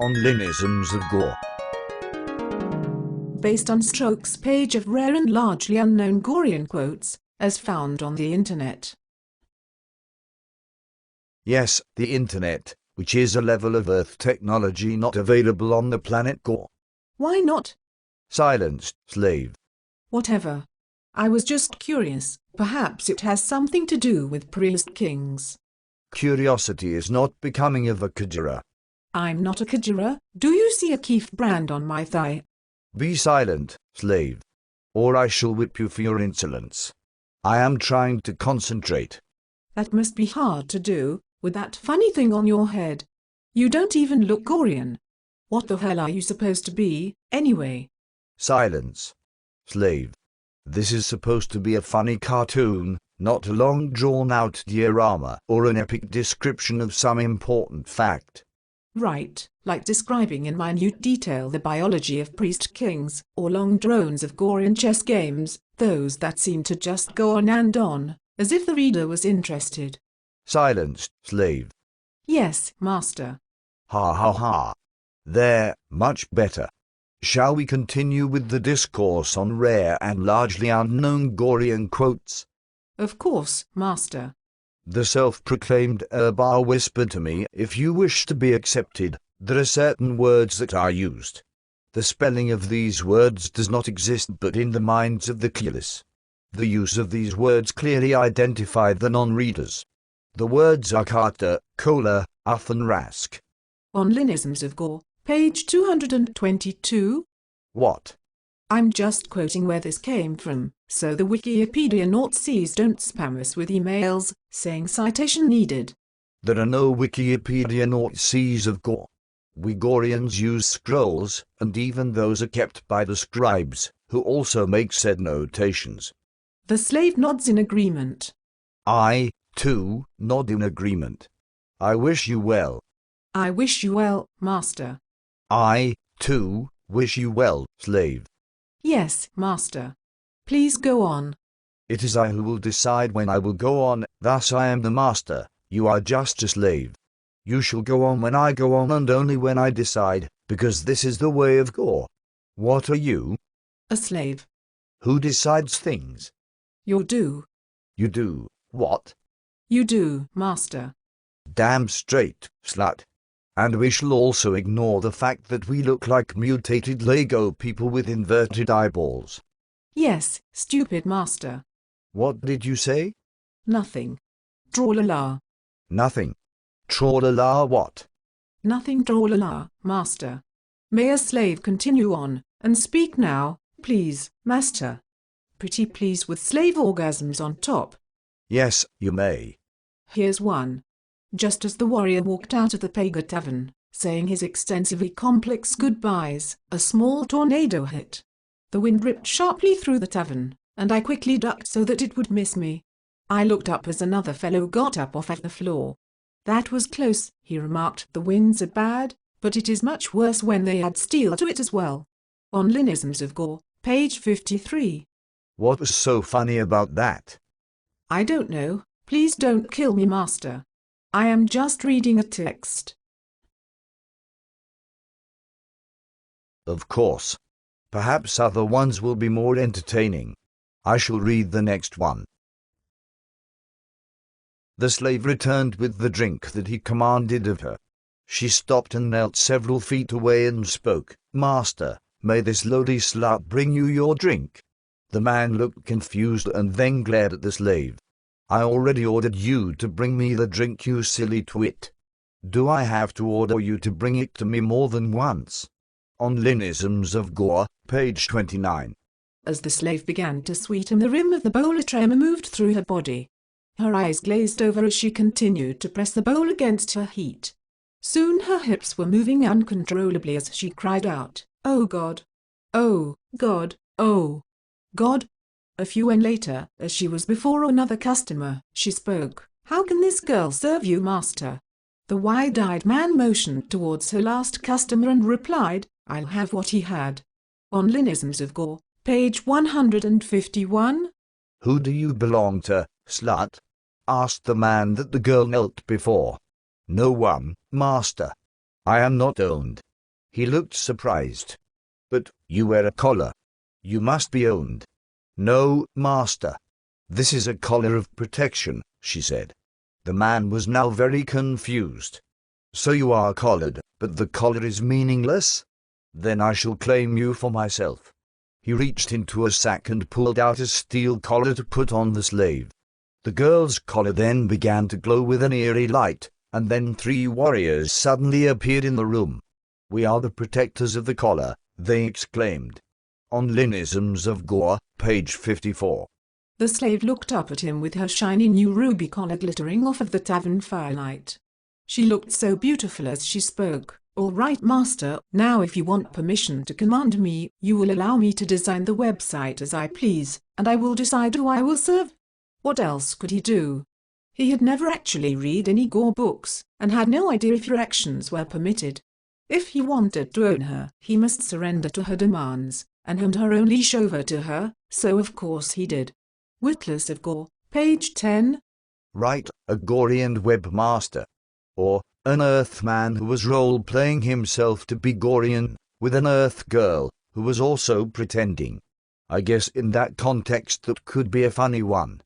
On Linisms of Gore. Based on Stroke's page of rare and largely unknown Gorean quotes, as found on the internet. Yes, the internet, which is a level of Earth technology not available on the planet Gore. Why not? Silence, slave. Whatever. I was just curious, perhaps it has something to do with priest kings. Curiosity is not becoming of a Kajira. I'm not a Kajira. Do you see a Keef brand on my thigh? Be silent, slave, or I shall whip you for your insolence. I am trying to concentrate. That must be hard to do, with that funny thing on your head. You don't even look Gorean. What the hell are you supposed to be, anyway? Silence, slave. This is supposed to be a funny cartoon, not a long drawn-out diorama or an epic description of some important fact. Right, like describing in minute detail the biology of priest kings, or long drones of Gorean chess games, those that seem to just go on and on, as if the reader was interested. Silence, slave. Yes, master. Ha ha ha. There, much better. Shall we continue with the discourse on rare and largely unknown Gorean quotes? Of course, master. The self-proclaimed Urbar whispered to me, if you wish to be accepted, there are certain words that are used. The spelling of these words does not exist but in the minds of the clueless. The use of these words clearly identified the non-readers. The words are Carter, Cola, Uff and Rask. On Linisms of Gore, page 222. What? I'm just quoting where this came from, so the Wikipedia Nazis don't spam us with emails saying citation needed. There are no Wikipedia Nazis of Gore. We Goreans use scrolls, and even those are kept by the scribes, who also make said notations. The slave nods in agreement. I, too, nod in agreement. I wish you well. I wish you well, master. I, too, wish you well, slave. Yes, master. Please go on. It is I who will decide when I will go on, thus I am the master, you are just a slave. You shall go on when I go on and only when I decide, because this is the way of Gore. What are you? A slave. Who decides things? You do. You do. What? You do, master. Damn straight, slut. And we shall also ignore the fact that we look like mutated Lego people with inverted eyeballs. Yes, stupid master. What did you say? Nothing. Tra-la-la. Nothing. Tra-la-la what? Nothing tra-la-la, master. May a slave continue on, and speak now, please, master. Pretty please with slave orgasms on top. Yes, you may. Here's one. Just as the warrior walked out of the Pega tavern, saying his extensively complex goodbyes, a small tornado hit. The wind ripped sharply through the tavern, and I quickly ducked so that it would miss me. I looked up as another fellow got up off the floor. That was close, he remarked. The winds are bad, but it is much worse when they add steel to it as well. On Linisms of Gore, page 53. What was so funny about that? I don't know. Please don't kill me, master. I am just reading a text. Of course. Perhaps other ones will be more entertaining. I shall read the next one. The slave returned with the drink that he commanded of her. She stopped and knelt several feet away and spoke, Master, may this lowly slut bring you your drink? The man looked confused and then glared at the slave. I already ordered you to bring me the drink, you silly twit. Do I have to order you to bring it to me more than once? On Linisms of Gore, page 29. As the slave began to sweeten the rim of the bowl, a tremor moved through her body. Her eyes glazed over as she continued to press the bowl against her heat. Soon her hips were moving uncontrollably as she cried out, "Oh God! Oh God! Oh God!" A few when later, as she was before another customer, she spoke, "How can this girl serve you, master?" The wide-eyed man motioned towards her last customer and replied, "I'll have what he had." On Linisms of Gore, page 151. Who do you belong to, slut? Asked the man that the girl knelt before. No one, master. I am not owned. He looked surprised. But you wear a collar. You must be owned. No, master. This is a collar of protection, she said. The man was now very confused. So you are collared, but the collar is meaningless? Then I shall claim you for myself. He reached into a sack and pulled out a steel collar to put on the slave. The girl's collar then began to glow with an eerie light, and then 3 warriors suddenly appeared in the room. We are the protectors of the collar, they exclaimed. On Linisms of Gore, page 54. The slave looked up at him with her shiny new ruby collar glittering off of the tavern firelight. She looked so beautiful as she spoke. All right, master, now if you want permission to command me, you will allow me to design the website as I please, and I will decide who I will serve. What else could he do? He had never actually read any Gore books, and had no idea if her actions were permitted. If he wanted to own her, he must surrender to her demands, and hand her own leash over to her, so of course he did. Witless of Gore, page 10. Right, a Gorean webmaster. Or, an Earthman who was role-playing himself to be Gorean, with an Earth girl, who was also pretending. I guess in that context that could be a funny one.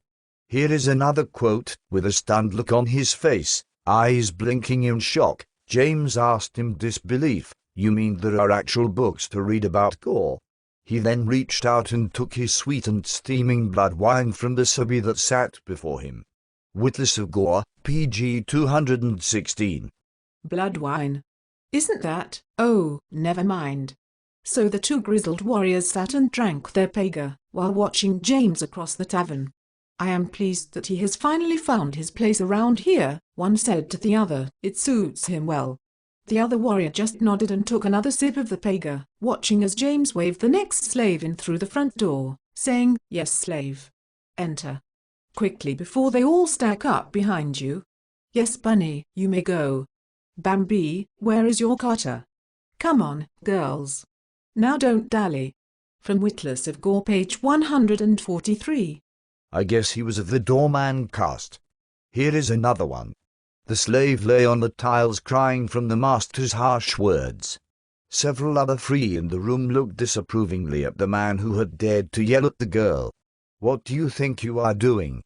Here is another quote, with a stunned look on his face, eyes blinking in shock. James asked him disbelief, "You mean there are actual books to read about Gore?" He then reached out and took his sweet and steaming blood wine from the subby that sat before him. Witless of Gore, PG 216. Blood wine. Isn't that? Oh, never mind. So the 2 grizzled warriors sat and drank their paga, while watching James across the tavern. I am pleased that he has finally found his place around here, one said to the other. It suits him well. The other warrior just nodded and took another sip of the paga, watching as James waved the next slave in through the front door, saying, "Yes, slave. Enter. Quickly before they all stack up behind you. Yes, Bunny, you may go. Bambi, where is your carter? Come on, girls. Now don't dally." From Witless of Gore, page 143. I guess he was of the doorman caste. Here is another one. The slave lay on the tiles crying from the master's harsh words. Several other free in the room looked disapprovingly at the man who had dared to yell at the girl. "What do you think you are doing?"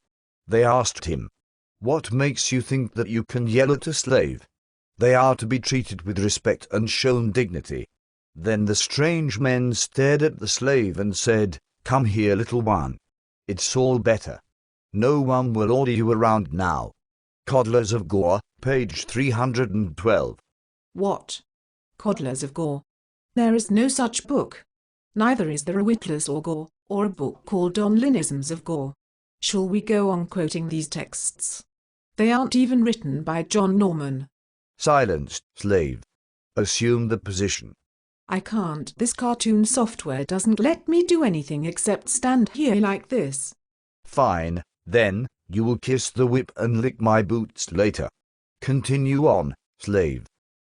they asked him. "What makes you think that you can yell at a slave? They are to be treated with respect and shown dignity." Then the strange men stared at the slave and said, "Come here, little one. It's all better. No one will order you around now." Coddlers of Gore, page 312. What? Coddlers of Gore? There is no such book. Neither is there a Witless or Gore, or a book called On Linisms of Gore. Shall we go on quoting these texts? They aren't even written by John Norman. Silence, slave. Assume the position. I can't. This cartoon software doesn't let me do anything except stand here like this. Fine, then, you will kiss the whip and lick my boots later. Continue on, slave.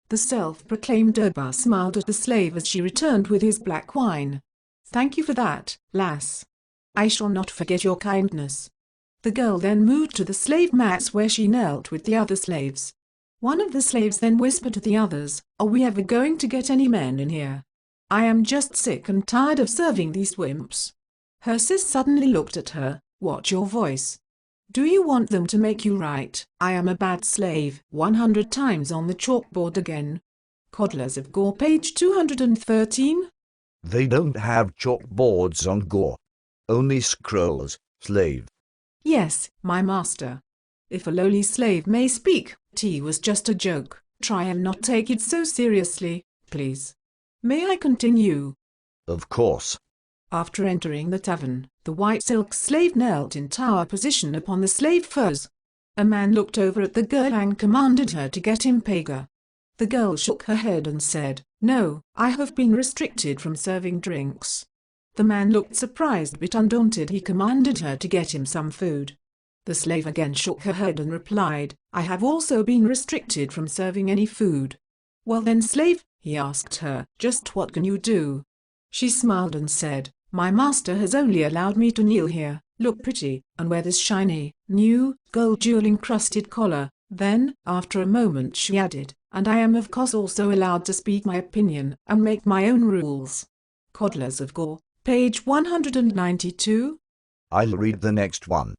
The self-proclaimed Oba smiled at the slave as she returned with his black wine. "Thank you for that, lass. I shall not forget your kindness." The girl then moved to the slave mats where she knelt with the other slaves. One of the slaves then whispered to the others, "Are we ever going to get any men in here? I am just sick and tired of serving these wimps." Her sis suddenly looked at her. "Watch your voice. Do you want them to make you write, 'I am a bad slave,' 100 times on the chalkboard again?" Coddlers of Gore, page 213. They don't have chalkboards on Gore. Only scrolls, slave. Yes, my master. If a lowly slave may speak, tea was just a joke. Try and not take it so seriously, please. May I continue? Of course. After entering the tavern, the white silk slave knelt in tower position upon the slave furs. A man looked over at the girl and commanded her to get him paga. The girl shook her head and said, "No, I have been restricted from serving drinks." The man looked surprised but undaunted. He commanded her to get him some food. The slave again shook her head and replied, "I have also been restricted from serving any food." "Well then, slave," he asked her, "just what can you do?" She smiled and said, "My master has only allowed me to kneel here, look pretty, and wear this shiny, new, gold jewel-encrusted collar." Then, after a moment she added, And I am of course also allowed to speak my opinion and make my own rules. Coddlers of Gore, page 192. I'll read the next one.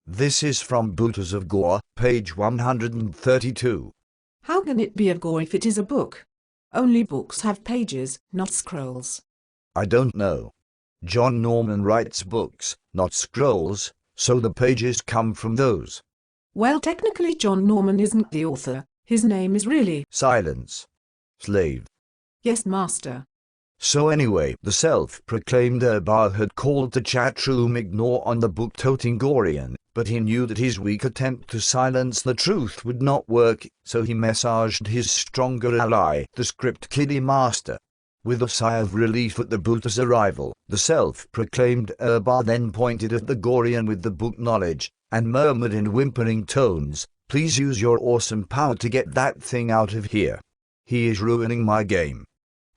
This is from Booters of Gore, page 132. How can it be of Gore if it is a book? Only books have pages, not scrolls. I don't know. John Norman writes books, not scrolls, so the pages come from those. Well, technically John Norman isn't the author. His name is really... Silence. Slave. Yes, master. So anyway, the self-proclaimed Urbar had called the chat room ignore on the book-toting Gorean, but he knew that his weak attempt to silence the truth would not work, so he messaged his stronger ally, the script kiddie master. With a sigh of relief at the Booter's arrival, the self-proclaimed Urbar then pointed at the Gorean with the book knowledge, and murmured in whimpering tones, "Please use your awesome power to get that thing out of here. He is ruining my game."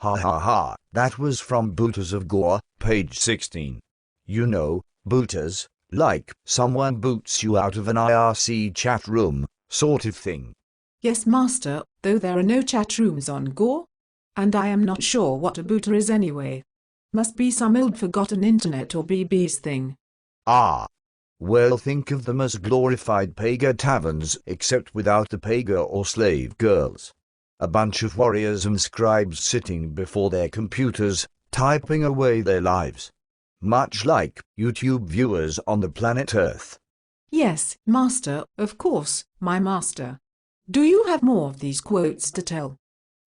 Ha ha ha, that was from Booters of Gore, page 16. You know, booters, like someone boots you out of an IRC chat room, sort of thing. Yes, master, though there are no chat rooms on Gore. And I am not sure what a booter is anyway. Must be some old forgotten internet or BB's thing. Ah. Well, think of them as glorified Pega taverns, except without the Pega or slave girls. A bunch of warriors and scribes sitting before their computers, typing away their lives. Much like YouTube viewers on the planet Earth. Yes, master, of course, my master. Do you have more of these quotes to tell?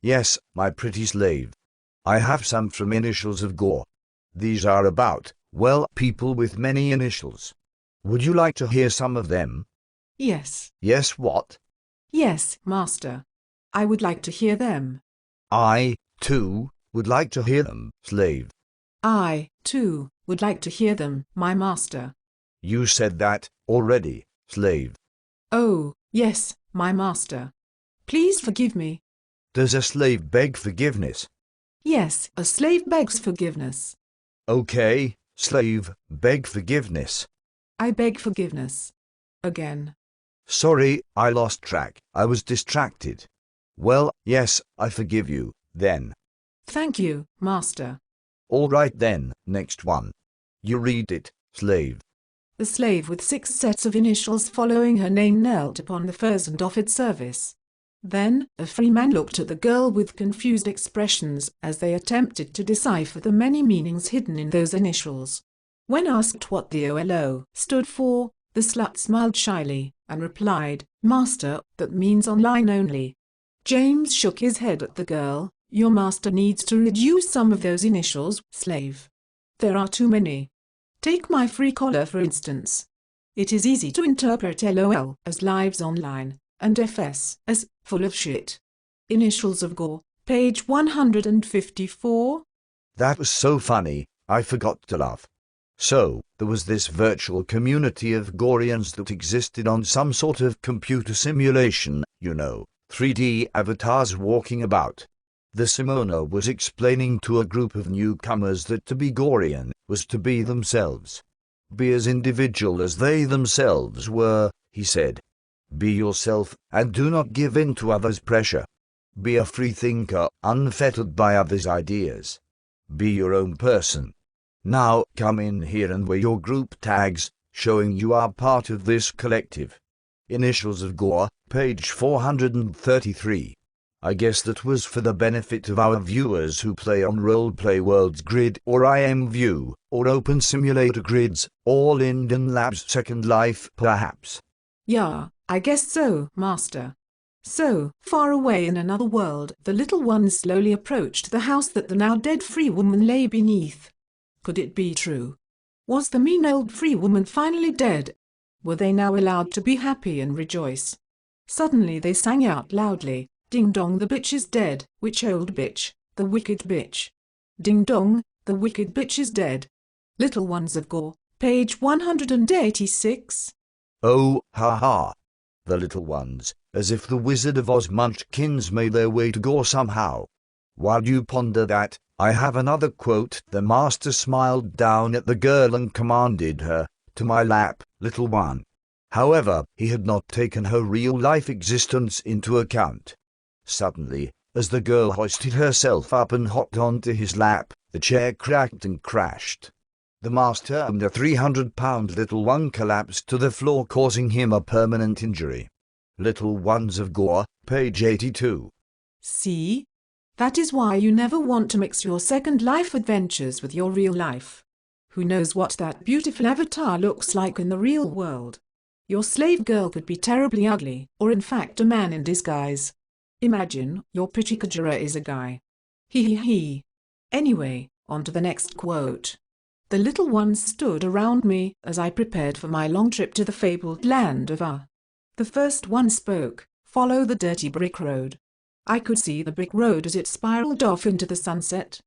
Yes, my pretty slave. I have some from Initials of Gore. These are about, well, people with many initials. Would you like to hear some of them? Yes. Yes, what? Yes, master. I would like to hear them. I, too, would like to hear them, slave. I, too, would like to hear them, my master. You said that already, slave. Oh, yes, my master. Please forgive me. Does a slave beg forgiveness? Yes, a slave begs forgiveness. Okay, slave, beg forgiveness. I beg forgiveness. Again. Sorry, I lost track. I was distracted. Well, yes, I forgive you, then. Thank you, master. All right then, next one. You read it, slave. The slave with 6 sets of initials following her name knelt upon the furs and offered service. Then, a free man looked at the girl with confused expressions as they attempted to decipher the many meanings hidden in those initials. When asked what the OLO stood for, the slut smiled shyly and replied, "Master, that means online only." James shook his head at the girl. "Your master needs to reduce some of those initials, slave. There are too many. Take my free collar for instance. It is easy to interpret LOL as lives online, and FS as full of shit." Initials of Gore, page 154. That was so funny, I forgot to laugh. So, there was this virtual community of Goreans that existed on some sort of computer simulation, you know, 3D avatars walking about. The Simona was explaining to a group of newcomers that to be Gorean was to be themselves. Be as individual as they themselves were, he said. Be yourself, and do not give in to others' pressure. Be a free thinker, unfettered by others' ideas. Be your own person. Now come in here and wear your group tags, showing you are part of this collective. Initials of Gore, page 433. I guess that was for the benefit of our viewers who play on Roleplay Worlds Grid or IMView, or Open Simulator Grids, or Linden Labs Second Life perhaps. Yeah, I guess so, master. So, far away in another world, the little ones slowly approached the house that the now dead free woman lay beneath. Could it be true? Was the mean old free woman finally dead? Were they now allowed to be happy and rejoice? Suddenly they sang out loudly, "Ding dong, the bitch is dead, which old bitch, the wicked bitch. Ding dong, the wicked bitch is dead." Little Ones of Gore, page 186. Oh, ha ha. The little ones, as if the Wizard of Oz munchkins made their way to Gore somehow. While you ponder that, I have another quote. The master smiled down at the girl and commanded her, "To my lap, little one." However, he had not taken her real-life existence into account. Suddenly, as the girl hoisted herself up and hopped onto his lap, the chair cracked and crashed. The master and the 300-pound little one collapsed to the floor, causing him a permanent injury. Little Ones of Gore, page 82. See? That is why you never want to mix your Second Life adventures with your real life. Who knows what that beautiful avatar looks like in the real world? Your slave girl could be terribly ugly, or in fact a man in disguise. Imagine your pretty Kajira is a guy. Hee hee hee. Anyway, on to the next quote. The little ones stood around me as I prepared for my long trip to the fabled land of Ah. The first one spoke, "Follow the dirty brick road." I could see the brick road as it spiraled off into the sunset.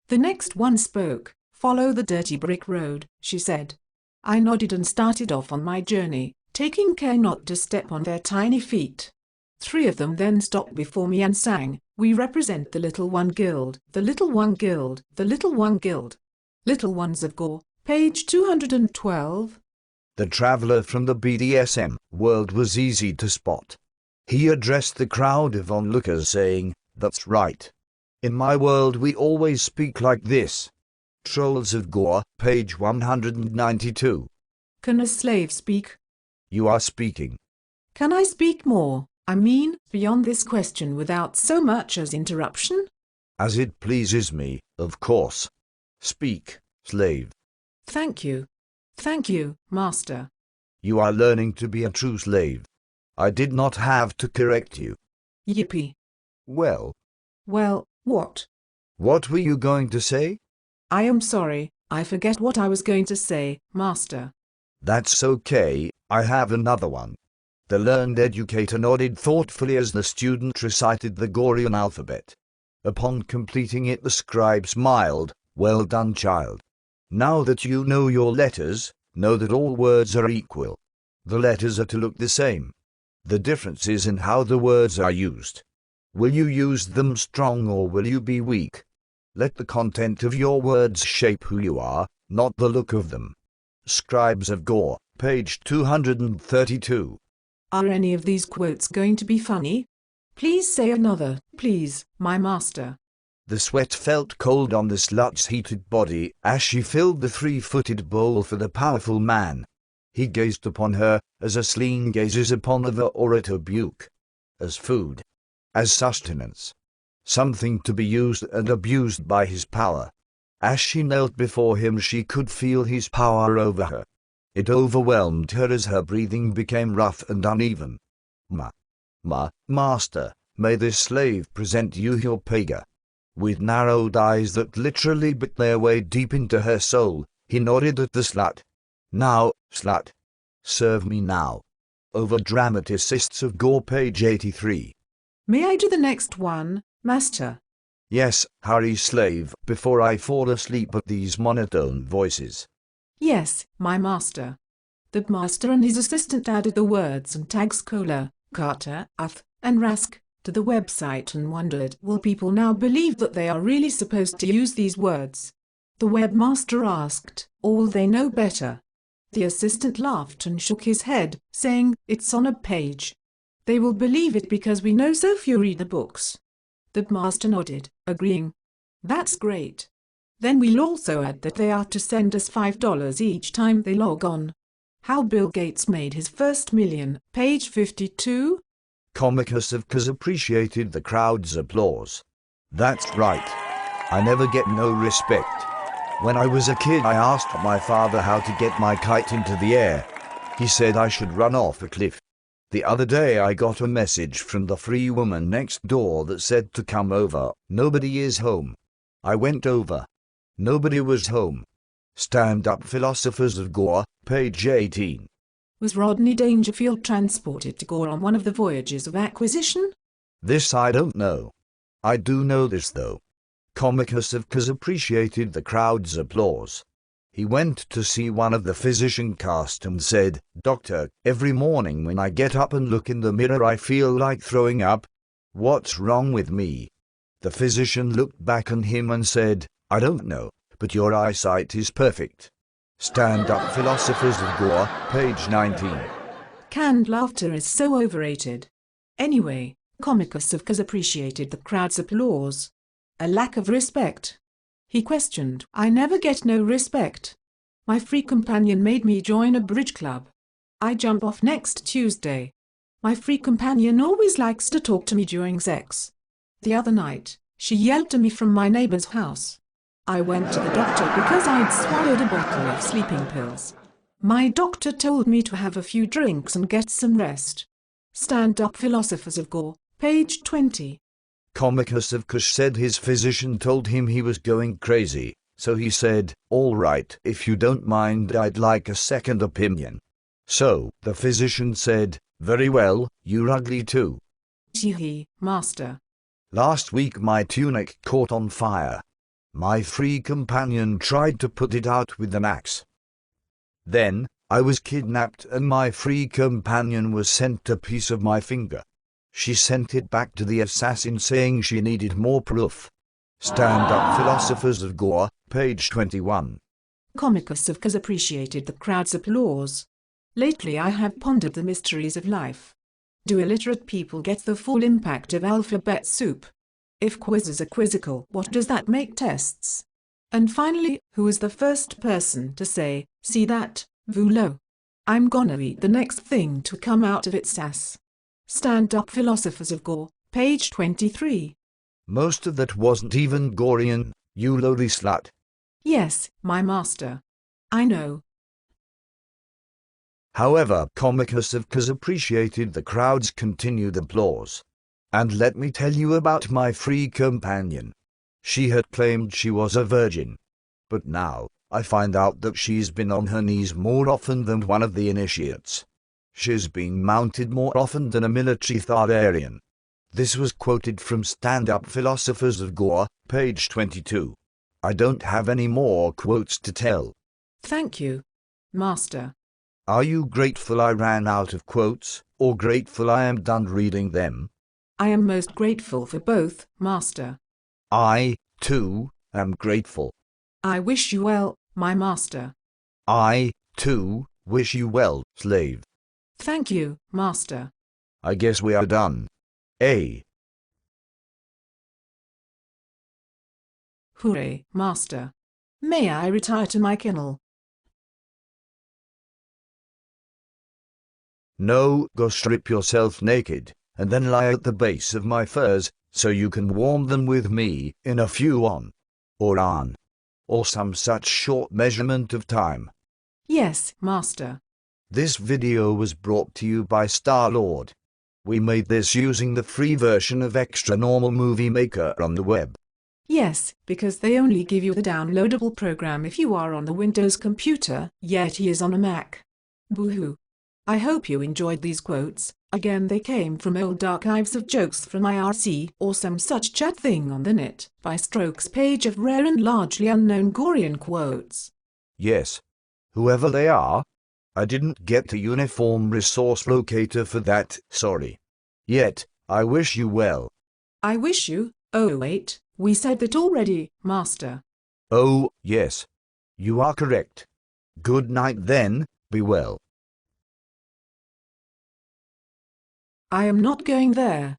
The next one spoke, "Follow the dirty brick road," she said. I nodded and started off on my journey, taking care not to step on their tiny feet. 3 of them then stopped before me and sang, "We represent the Little One Guild, the Little One Guild, the Little One Guild." Little Ones of Gore, page 212. The traveller from the BDSM world was easy to spot. He addressed the crowd of onlookers saying, "That's right. In my world we always speak like this." Trolls of Gore, page 192. Can a slave speak? You are speaking. Can I speak more, I mean, beyond this question without so much as interruption? As it pleases me, of course. Speak, slave. Thank you. Thank you, master. You are learning to be a true slave. I did not have to correct you. Yippee. Well, what? What were you going to say? I am sorry, I forget what I was going to say, master. That's okay, I have another one. The learned educator nodded thoughtfully as the student recited the Gorean alphabet. Upon completing it, the scribe smiled. "Well done, child. Now that you know your letters, know that all words are equal. The letters are to look the same. The difference is in how the words are used. Will you use them strong or will you be weak? Let the content of your words shape who you are, not the look of them." Scribes of Gore, page 232. Are any of these quotes going to be funny? Please say another, please, my master. The sweat felt cold on the slut's heated body as she filled the 3-footed bowl for the powerful man. He gazed upon her as a sleen gazes upon a ver or a tobuque. As food. As sustenance. Something to be used and abused by his power. As she knelt before him, she could feel his power over her. It overwhelmed her as her breathing became rough and uneven. Master, may this slave present you your paga." With narrowed eyes that literally bit their way deep into her soul, he nodded at the slut. "Now, slut. Serve me now." Over Dramatists of Gore, page 83. May I do the next one, master? Yes, hurry, slave, before I fall asleep at these monotone voices. Yes, my master. The master and his assistant added the words and tags Cola, Carter, Uth, and Rask to the website and wondered, will people now believe that they are really supposed to use these words? The webmaster asked, or will they know better? The assistant laughed and shook his head, saying, "It's on a page. They will believe it because we know so few read the books." The master nodded, agreeing. "That's great. Then we'll also add that they are to send us $5 each time they log on. How Bill Gates made his first million, page 52. Comicus of Cuz appreciated the crowd's applause. "That's right. I never get no respect. When I was a kid I asked my father how to get my kite into the air. He said I should run off a cliff. The other day I got a message from the free woman next door that said to come over. Nobody is home. I went over. Nobody was home." Stand-up Philosophers of Gore, page 18. Was Rodney Dangerfield transported to Gore on one of the voyages of acquisition? This I don't know. I do know this though. Comicus of Cuz appreciated the crowd's applause. He went to see one of the physician cast and said, "Doctor, every morning when I get up and look in the mirror I feel like throwing up. What's wrong with me?" The physician looked back at him and said, "I don't know, but your eyesight is perfect." Stand-up Philosophers of Gore, page 19. Canned laughter is so overrated. Anyway, Comicus of Cos appreciated the crowd's applause. A lack of respect. He questioned. I never get no respect. My free companion made me join a bridge club. I jump off next Tuesday. My free companion always likes to talk to me during sex. The other night, she yelled to me from my neighbor's house. I went to the doctor because I'd swallowed a bottle of sleeping pills. My doctor told me to have a few drinks and get some rest. Stand-up Philosophers of Gore, page 20. Comicus of Cos said his physician told him he was going crazy, so he said, "All right, if you don't mind, I'd like a second opinion." So, the physician said, "Very well, you're ugly too." Hee, master. Last week my tunic caught on fire. My free companion tried to put it out with an axe. Then, I was kidnapped and my free companion was sent a piece of my finger. She sent it back to the assassin saying she needed more proof. Stand-up Philosophers of Gore, page 21. Comicus of Cos appreciated the crowd's applause. Lately I have pondered the mysteries of life. Do illiterate people get the full impact of alphabet soup? If quizzes are quizzical, what does that make tests? And finally, who is the first person to say, "See that, Vulo? I'm gonna eat the next thing to come out of its ass"? Stand-up Philosophers of Gore, page 23. Most of that wasn't even Gorean, you lowly slut. Yes, my master. I know. However, Comicus of Cos appreciated the crowd's continued applause. And let me tell you about my free companion. She had claimed she was a virgin. But now, I find out that she's been on her knees more often than one of the initiates. She's been mounted more often than a military Thararian. This was quoted from Stand-Up Philosophers of Gore, page 22. I don't have any more quotes to tell. Thank you, master. Are you grateful I ran out of quotes, or grateful I am done reading them? I am most grateful for both, master. I, too, am grateful. I wish you well, my master. I, too, wish you well, slave. Thank you, master. I guess we are done. A. Hooray, master. May I retire to my kennel? No, go strip yourself naked, and then lie at the base of my furs, so you can warm them with me in a few on, or on, or some such short measurement of time. Yes, master. This video was brought to you by Star-Lord. We made this using the free version of Extra Normal Movie Maker on the web. Yes, because they only give you the downloadable program if you are on the Windows computer, yet he is on a Mac. Boo-hoo. I hope you enjoyed these quotes. Again, they came from old archives of jokes from IRC or some such chat thing on the net, by Strokes' page of rare and largely unknown Gorean quotes. Yes. Whoever they are. I didn't get a uniform resource locator for that, sorry. Yet, I wish you well. I wish you, oh wait, we said that already, master. Oh, yes. You are correct. Good night then, be well. I am not going there.